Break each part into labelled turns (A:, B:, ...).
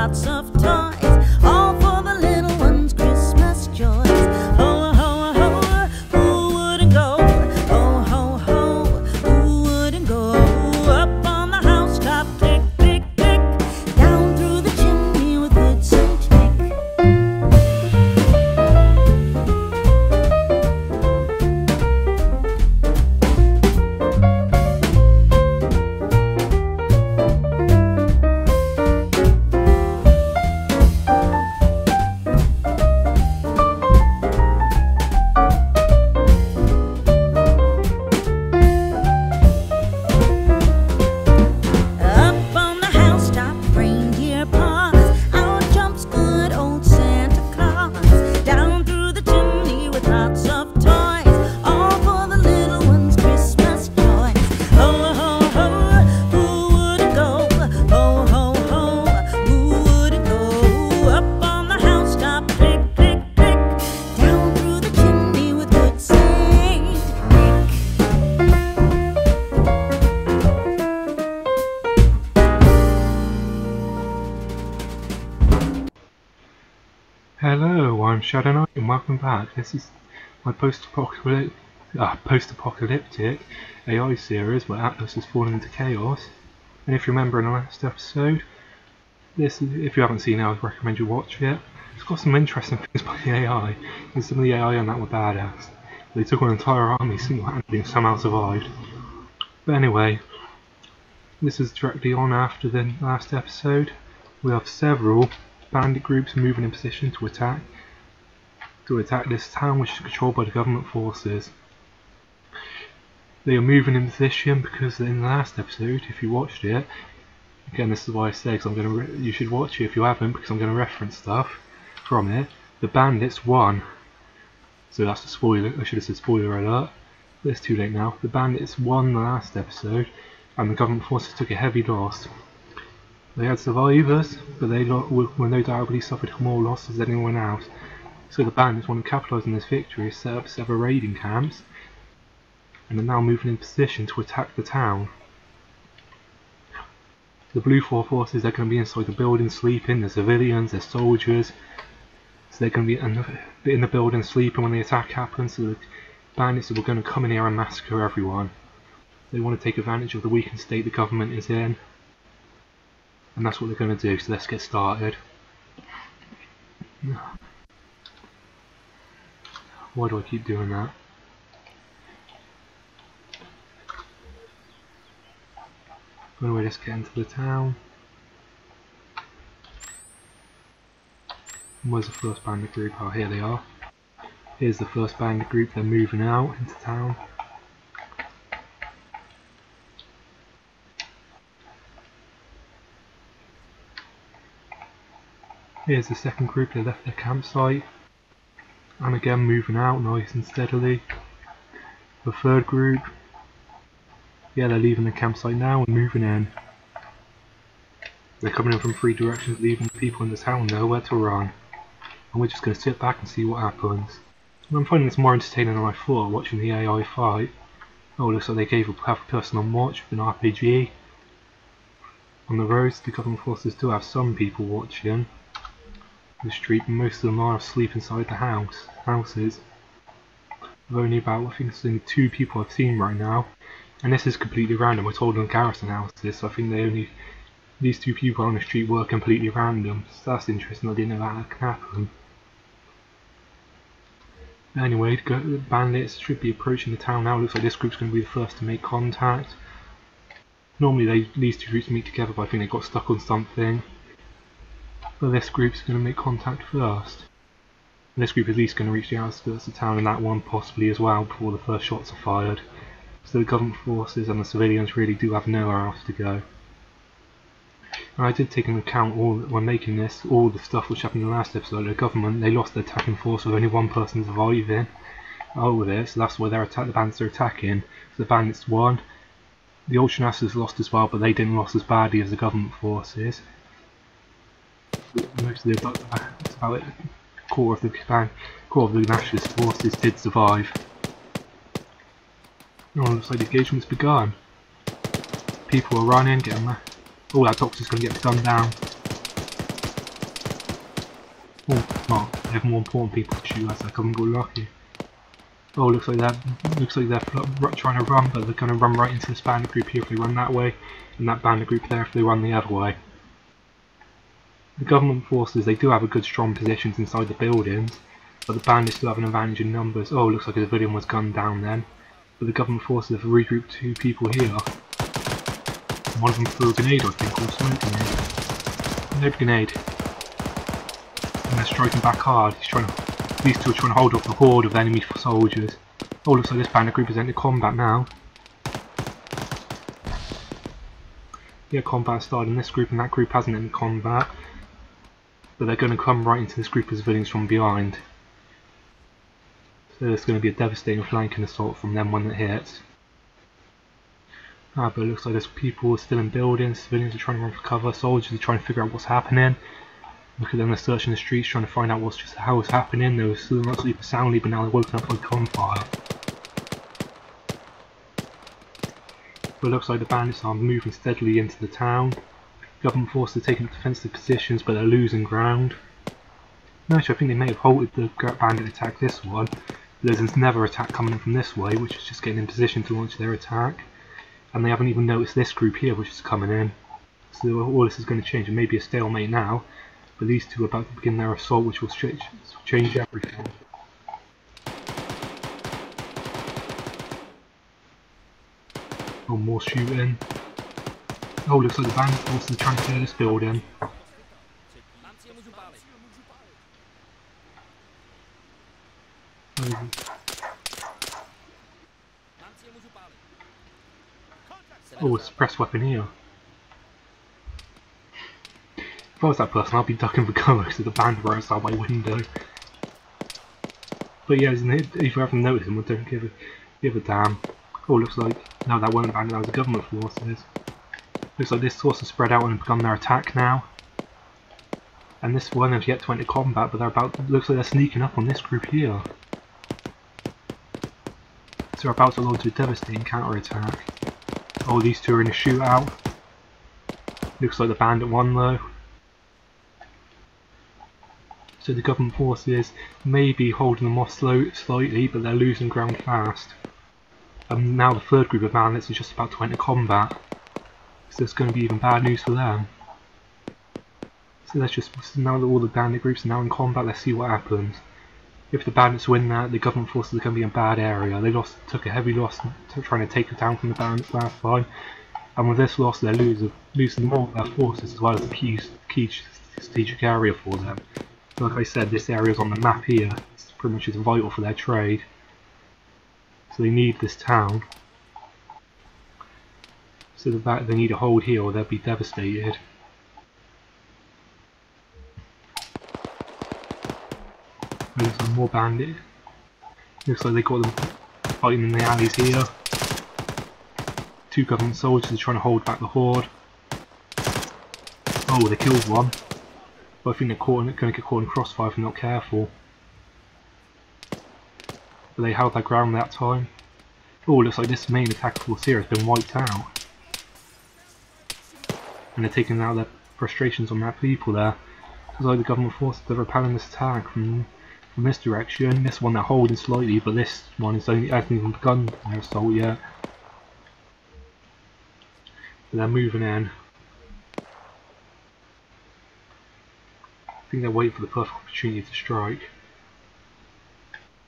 A: lots of toys, all for the little ones' Christmas joys. Ho, ho, ho, who wouldn't go? Ho, ho, ho, who wouldn't go? Up on the housetop, click, click, click, down through the chimney with good Saint Nick.
B: Hello, I'm Shadow Knight and welcome back. This is my post-apocalyptic AI series where Atlas has fallen into chaos. And if you remember in the last episode, if you haven't seen it, I would recommend you watch it. It's got some interesting things by the AI, and some of the AI on that were badass. They took on an entire army single-handedly and somehow survived. But anyway, this is directly on after the last episode. We have several bandit groups moving in position to attack this town, which is controlled by the government forces. They are moving in position because in the last episode, if you watched it, again this is why I say, because you should watch it if you haven't, because I'm going to reference stuff from it. The bandits won, so that's a spoiler. I should have said spoiler alert, but it's too late now. The bandits won the last episode, and the government forces took a heavy loss. They had survivors, but they were no doubtly suffered more losses than anyone else. So the bandits want to capitalise on this victory, set up several raiding camps, and are now moving in position to attack the town. The blue forces are going to be inside the building sleeping, they're civilians, they're soldiers, so they're going to be in the building sleeping when the attack happens, so the bandits are going to come in here and massacre everyone. They want to take advantage of the weakened state the government is in. And that's what they're going to do, so let's get started. Why do I keep doing that? Anyway, let's get into the town. Where's the first bandit group? Oh, here they are. Here's the first bandit group, they're moving out into town. Here's the second group, they left their campsite, and again moving out nice and steadily. The third group, yeah, they're leaving the campsite now and moving in. They're coming in from three directions, leaving the people in the town nowhere to run. And we're just going to sit back and see what happens. And I'm finding this more entertaining than I thought, watching the AI fight. Oh, looks like they gave a person on watch with an RPG. On the roads, the government forces do have some people watching the street, but most of them are asleep inside the houses. There's only about, I think it's only 2 people I've seen right now, and this is completely random. We're told on garrison houses, so I think these 2 people on the street were completely random, so that's interesting. I didn't know that could happen. Anyway, the bandits should be approaching the town now. Looks like this group's going to be the first to make contact. Normally these 2 groups meet together, but I think they got stuck on something. But this group's going to make contact first. And this group is at least going to reach the outskirts of town, and that one possibly as well, before the first shots are fired. So the government forces and the civilians really do have nowhere else to go. And I did take into account, when making this, all the stuff which happened in the last episode. The government, they lost their attacking force with only 1 person surviving over this, so that's why the bandits are attacking. So the bandits won. The Ultranasses lost as well, but they didn't lose as badly as the government forces. Most of the core of the nationalist forces did survive. Oh, looks like the engagement's begun. People are running, getting oh, that doctor's going to get gunned down. Or not, they have more important people to shoot as I haven't got lucky. Oh, looks like they're trying to run, but they're going to run right into this bandit group here if they run that way, and that bandit group there if they run the other way. The government forces, they do have a good strong positions inside the buildings, but the bandits still have an advantage in numbers. Oh, looks like a civilian was gunned down then. But the government forces have regrouped 2 people here. One of them threw a grenade, I think, or a smoke grenade. No grenade. And they're striking back hard. These two are trying to hold off the horde of enemy soldiers. Oh, looks like this bandit group has entered combat now. Yeah, combat started in this group, and that group hasn't entered combat. But they're going to come right into this group of civilians from behind. So it's going to be a devastating flanking assault from them when it hits. But it looks like there's people still in buildings, civilians are trying to run for cover, soldiers are trying to figure out what's happening. Look at them, they're searching the streets trying to find out how it's happening. They were still not sleeping soundly, but now they're woken up by gunfire. But it looks like the bandits are moving steadily into the town. Government forces are taking defensive positions, but they're losing ground. Actually, I think they may have halted the bandit attack this one. There's this never attack coming in from this way, which is just getting in position to launch their attack. And they haven't even noticed this group here, which is coming in. So all this is going to change. It may be a stalemate now, but these two are about to begin their assault, which will change everything. Oh, more shooting. Oh, looks like the bandit forces are trying to clear this building. Oh, a suppressed weapon here. If I was that person, I'd be ducking for cover because the bandit right outside my window. But yeah, if you haven't noticed them, don't give a damn. Oh, looks like no, that wasn't a bandit, that was the government forces. Looks like this force has spread out and begun their attack now. And this one has yet to enter combat, but looks like they're sneaking up on this group here. So they're about to launch a devastating counter-attack. Oh, these two are in a shootout. Looks like the bandit won though. So the government forces may be holding them off slightly, but they're losing ground fast. And now the third group of bandits is just about to enter combat. So it's going to be even bad news for them. So now that all the bandit groups are now in combat, let's see what happens. If the bandits win that, the government forces are going to be in a bad area. They took a heavy loss trying to take it down from the bandits last time. And with this loss, they're losing more of their forces as well as the key strategic area for them. Like I said, this area is on the map here. It's pretty much vital for their trade. So they need this town. So they need a hold here or they'll be devastated. Looks like more bandit. Looks like they got them fighting in the alleys here. 2 government soldiers are trying to hold back the horde. Oh, they killed one. But I think they're going to get caught in crossfire if they're not careful. But they held their ground that time. Oh, looks like this main attack force here has been wiped out. And they're taking out their frustrations on their people there. Looks like the government forces are repelling this attack from this direction. This one they're holding slightly, but this one hasn't even begun their assault yet. But they're moving in. I think they're waiting for the perfect opportunity to strike.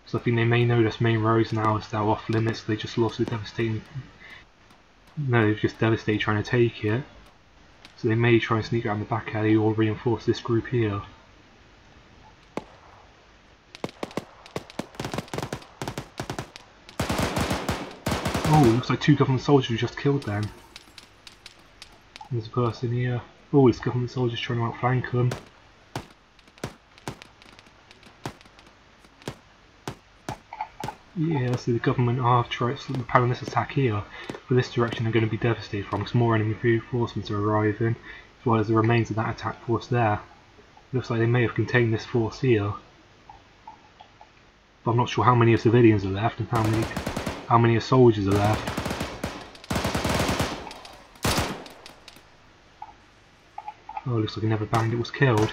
B: So I think they may know this main roads now as they're off limits. They just lost a devastating. No, they've just devastated trying to take it. So they may try and sneak around the back alley or reinforce this group here. Oh, it looks like 2 government soldiers just killed them. There's a person here. Oh, it's government soldiers trying to outflank them. Yeah, so the government are repelling this attack here. For this direction they're going to be devastated from because more enemy reinforcements are arriving, as well as the remains of that attack force there. Looks like they may have contained this force here. But I'm not sure how many civilians are left and how many soldiers are left. Oh, it looks like another bandit was killed.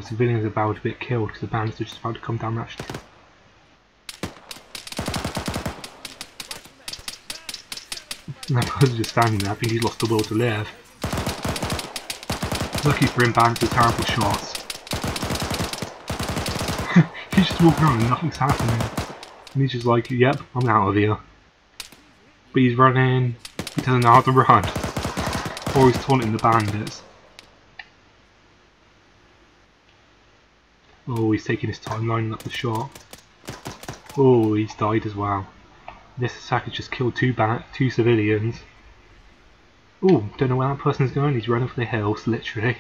B: sure civilians are about to get killed because the bandits are just about to come down that street. And that person's just standing there. I think he's lost the will to live. Lucky for him, Bandit's with terrible shots. He's just walking around and nothing's happening. And he's just like, yep, I'm out of here. But he's running. He doesn't know how to run. Or he's taunting the bandits. Oh, he's taking his time lining up the shot. Oh, he's died as well. This attack has just killed two civilians. Oh, don't know where that person's going. He's running for the hills, literally.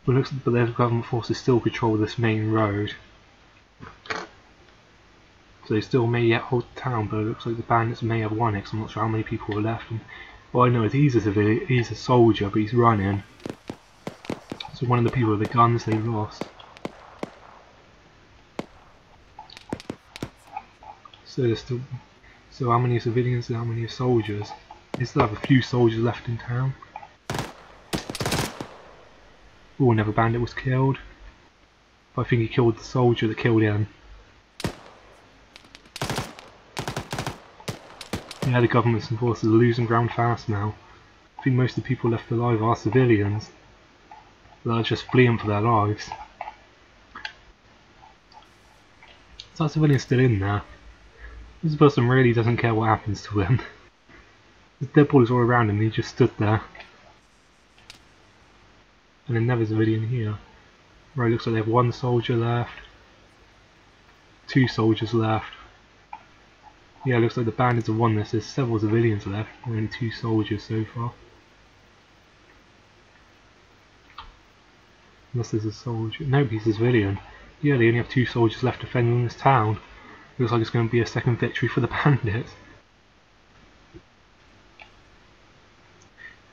B: But it looks like the government forces still control this main road. So they still may yet hold the town, but it looks like the bandits may have won it, because I'm not sure how many people are left. And all I know is he's a soldier, but he's running. So one of the people with the guns they lost. So there's still, so how many are civilians and how many are soldiers? They still have a few soldiers left in town. Oh, another bandit was killed. But I think he killed the soldier that killed him. Yeah, the governments and forces are losing ground fast now. I think most of the people left alive are civilians that are just fleeing for their lives. So that civilian's still in there. This person really doesn't care what happens to him. There's dead bodies all around him and he just stood there. And then another civilian here. Right, looks like they have one soldier left. 2 soldiers left. Yeah, looks like the bandits have won this. There's several civilians left, and only 2 soldiers so far. Unless there's a soldier. Nope, he's a civilian. Yeah, they only have 2 soldiers left defending this town. Looks like it's going to be a second victory for the bandits.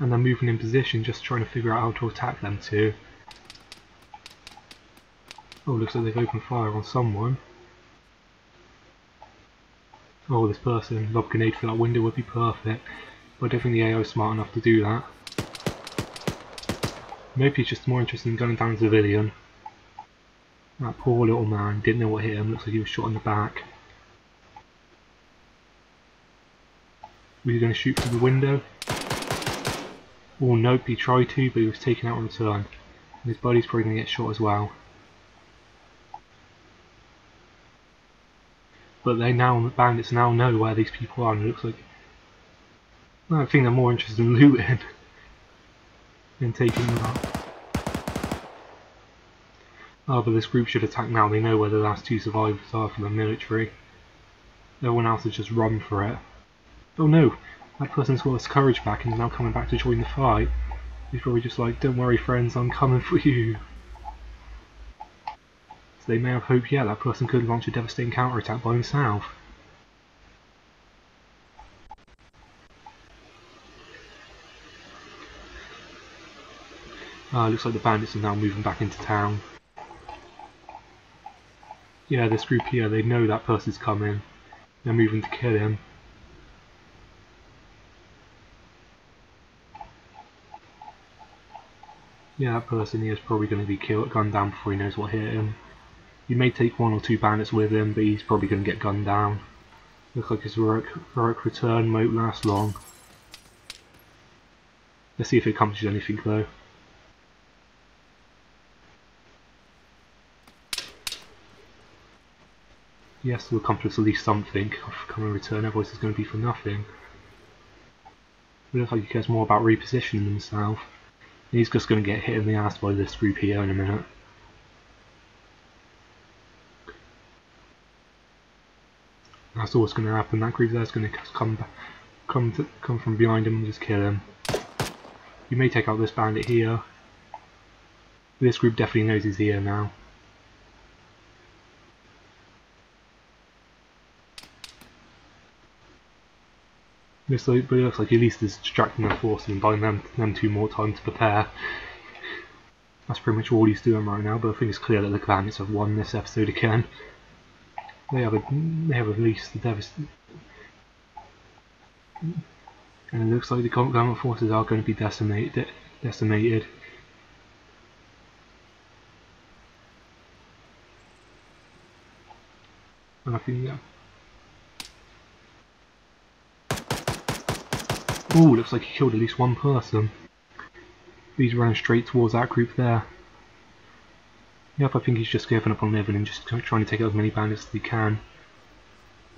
B: And they're moving in position, just trying to figure out how to attack them too. Oh, looks like they've opened fire on someone. Oh, this person, lob grenade for that window would be perfect. But I don't think the AI is smart enough to do that. Maybe he's just more interested in gunning down a civilian. That poor little man, didn't know what hit him, looks like he was shot in the back. Was he going to shoot through the window? Oh nope, he tried to, but he was taken out on return. And his buddy's probably going to get shot as well. But the bandits now know where these people are, and it looks like, I think they're more interested in looting than taking them out. Oh, but this group should attack now. They know where the last 2 survivors are from the military. Everyone else has just run for it. Oh no, that person's got his courage back and is now coming back to join the fight. He's probably just like, don't worry friends, I'm coming for you. So they may have hope, yeah, that person could launch a devastating counterattack by himself. Looks like the bandits are now moving back into town. Yeah, this group here, they know that person's coming. They're moving to kill him. Yeah, that person here is probably going to be gunned down before he knows what hit him. He may take 1 or 2 bandits with him, but he's probably going to get gunned down. Looks like his heroic return won't last long. Let's see if it accomplishes anything though. Yes, we'll accomplish at least something. Come and return, otherwise it's going to be for nothing. It looks like he cares more about repositioning himself. And he's just going to get hit in the ass by this group here in a minute. That's all that's going to happen. That group there's going to come from behind him and just kill him. You may take out this bandit here. This group definitely knows he's here now. But it looks like at least it's distracting their forces and buying them 2 more time to prepare. That's pretty much all he's doing right now, but I think it's clear that the bandits have won this episode again. They have at least the devastating. And it looks like the government forces are going to be decimated. And I think, yeah. Ooh, looks like he killed at least one person. He's running straight towards that group there. Yep, I think he's just given up on living and just trying to take out as many bandits as he can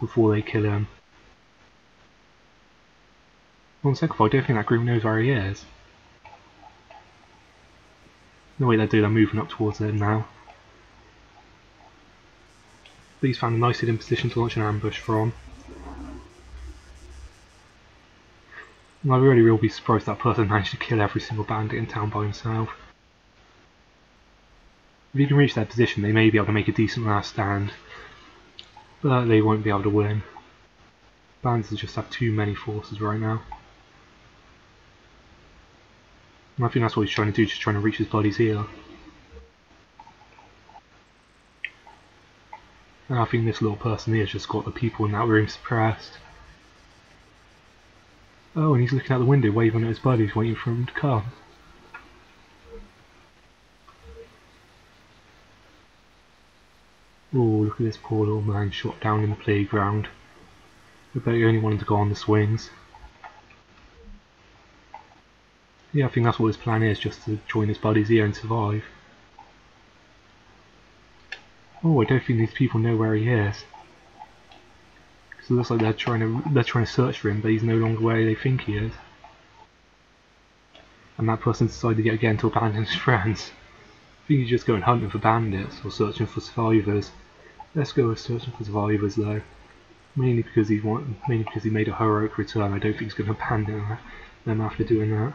B: before they kill him. On second thought, I don't think that group knows where he is. No way they do, they're moving up towards it now. But he's found a nice hidden position to launch an ambush from. And I really will be surprised that person managed to kill every single bandit in town by himself. If he can reach that position, they may be able to make a decent last stand, but they won't be able to win. Bandits just have too many forces right now. And I think that's what he's trying to do, just trying to reach his buddies here. And I think this little person here has just got the people in that room suppressed. Oh, and he's looking out the window waving at his buddies, waiting for him to come. Oh, look at this poor little man shot down in the playground. I bet he only wanted to go on the swings. Yeah, I think that's what his plan is, just to join his buddies here and survive. Oh, I don't think these people know where he is. So it looks like they're trying to search for him, but he's no longer where they think he is. And that person decided yet again to abandon his friends. I think he's just going hunting for bandits or searching for survivors. Let's go with searching for survivors though. Mainly because he made a heroic return. I don't think he's going to abandon them after doing that.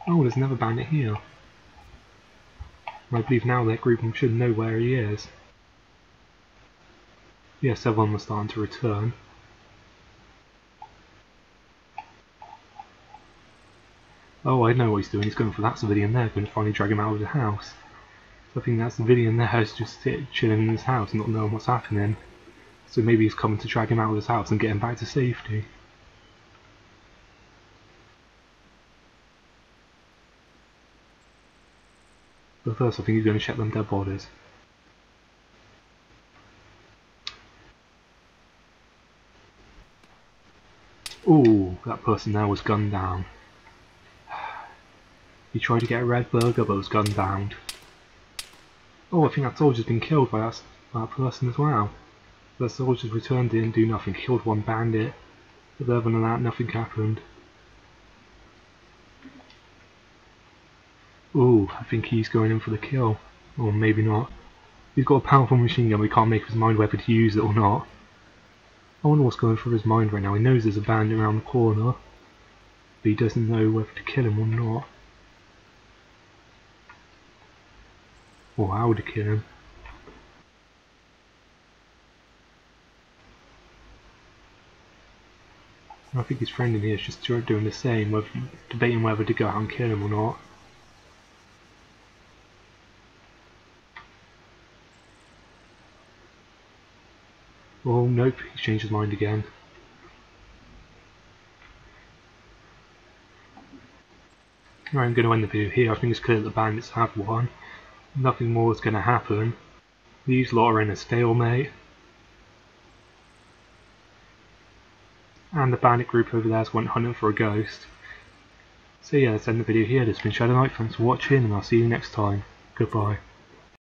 B: Oh, there's another bandit here. I believe now that group should know where he is. Yes, everyone was starting to return. Oh, I know what he's doing. He's going for that civilian there, going to finally drag him out of the house. So I think that civilian there is just chilling in his house, not knowing what's happening. So maybe he's coming to drag him out of his house and get him back to safety. But first I think he's going to check them dead bodies. Ooh, that person there was gunned down. He tried to get a red burger but was gunned down. Oh, I think that soldier's been killed by that person as well. That soldier's returned didn't do nothing, killed one bandit. But other than that, nothing happened. Ooh, I think he's going in for the kill. Or maybe not. He's got a powerful machine gun, but he can't make up his mind whether to use it or not. I wonder what's going through his mind right now. He knows there's a bandit around the corner, but he doesn't know whether to kill him or not. Or how to kill him. I think his friend in here is just doing the same, debating whether to go out and kill him or not. Oh nope, he's changed his mind again. Right, I'm going to end the video here. I think it's clear that the bandits have won. Nothing more is going to happen. These lot are in a stalemate. And the bandit group over there went hunting for a ghost. So yeah, let's end the video here. This has been Shadow Knight. Thanks for watching and I'll see you next time. Goodbye.